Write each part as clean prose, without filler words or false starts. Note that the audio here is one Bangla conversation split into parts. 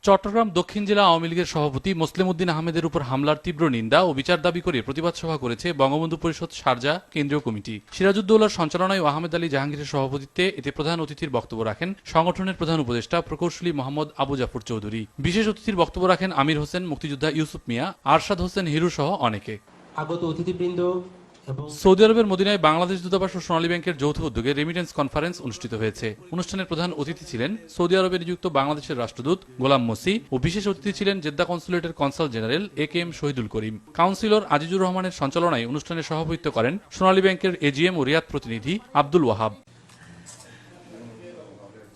চট্টগ্রাম দক্ষিণ জেলা আওয়ামী লীগের সভাপতি মোসলেম উদ্দিন আহমেদের উপর হামলার তীব্র নিন্দা ও বিচার দাবি করে প্রতিবাদ সভা করেছে বঙ্গবন্ধু পরিষদ শারজা কেন্দ্রীয় কমিটি। সিরাজউদ্দৌলার সঞ্চালনায় ও আহমেদ আলী জাহাঙ্গীরের সভাপতিত্বে এতে প্রধান অতিথির বক্তব্য রাখেন সংগঠনের প্রধান উপদেষ্টা প্রকৌশলী মোহাম্মদ আবু জাফর চৌধুরী। বিশেষ অতিথির বক্তব্য রাখেন আমির হোসেন, মুক্তিযোদ্ধা ইউসুফ মিয়া, আরশাদ হোসেন হিরু সহ অনেকে। আগত অতিথিবৃন্দ। সৌদি আরবের মদিনায় বাংলাদেশ দূতাবাস ও সোনালী ব্যাংকের যৌথ উদ্যোগে রেমিটেন্স কনফারেন্স অনুষ্ঠিত হয়েছে। অনুষ্ঠানের প্রধান অতিথি ছিলেন সৌদি আরবে নিযুক্ত বাংলাদেশের রাষ্ট্রদূত গোলাম মসি ও বিশেষ অতিথি ছিলেন জেদ্দা কনসুলেটের consul general AKM. Shahidul Karim. Councillor Azizur রহমানের সঞ্চালনায় অনুষ্ঠানে সভাপতিত্ব করেন সোনালী ব্যাংকের এজিএম ও রিয়াদ প্রতিনিধি আব্দুল ওয়াহাব।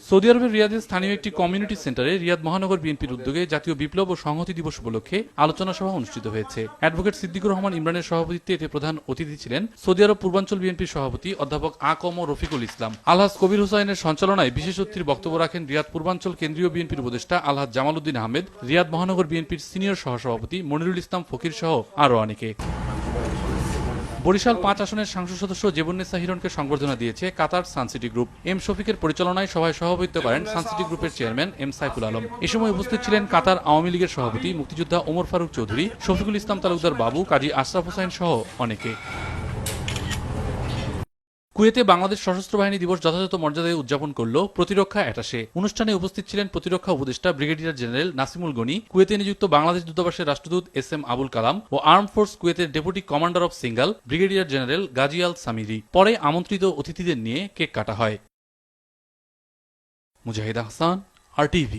সৌদি আরবের রিয়াদের স্থানীয় একটি কমিউনিটি সেন্টারে রিয়াদ মহানগর বিএনপির উদ্যোগে জাতীয় বিপ্লব ও সংহতি দিবস উপলক্ষে আলোচনা সভা অনুষ্ঠিত হয়েছে। অ্যাডভোকেট সিদ্দিকুর রহমান ইমরানের সভাপতিত্বে এতে প্রধান অতিথি ছিলেন সৌদি আরব পূর্বাঞ্চল বিএনপির সভাপতি অধ্যাপক আ.ক.ম. রফিকুল ইসলাম। আলহাজ কবির হুসাইনের সঞ্চালনায় বিশেষ অতিথির বক্তব্য রাখেন রিয়াদ পূর্বাঞ্চল কেন্দ্রীয় বিএনপির উপদেষ্টা আলহাজ জামাল উদ্দিন আহমেদ, রিয়াদ মহানগর বিএনপির সিনিয়র সহসভাপতি মনিরুল ইসলাম ফকির সহ আরও অনেকে। বরিশাল ৫ আসনের সংসদ সদস্য জেবুন্নেসা হিরণকে সংবর্ধনা দিয়েছে কাতার সানসিটি গ্রুপ। এম শফিকের পরিচালনায় সভায় সভাপতিত্ব করেন সানসিটি গ্রুপের চেয়ারম্যান এম সাইফুল আলম। এ সময় উপস্থিত ছিলেন কাতার আওয়ামী লীগের সভাপতি মুক্তিযোদ্ধা ওমর ফারুক চৌধুরী, শফিকুল ইসলাম তালুকদার বাবু, কাজী আশরাফ হোসাইন সহ অনেকে। কুয়েতে বাংলাদেশ সশস্ত্র বাহিনী দিবস যথাযথ মর্যাদায় উদযাপন করল প্রতিরক্ষা অ্যাটাশে। অনুষ্ঠানে উপস্থিত ছিলেন প্রতিরক্ষা উপদেষ্টা ব্রিগেডিয়ার জেনারেল নাসিমুল গনি, কুয়েতে নিযুক্ত বাংলাদেশ দূতাবাসের রাষ্ট্রদূত এস.এম. আবুল কালাম ও আর্ম ফোর্স কুয়েতের deputy commander of signal brigadier general Ghazi Al Samiri. পরে আমন্ত্রিত অতিথিদের নিয়ে কেক কাটা হয়। মুজাহিদ আহসান, RTV।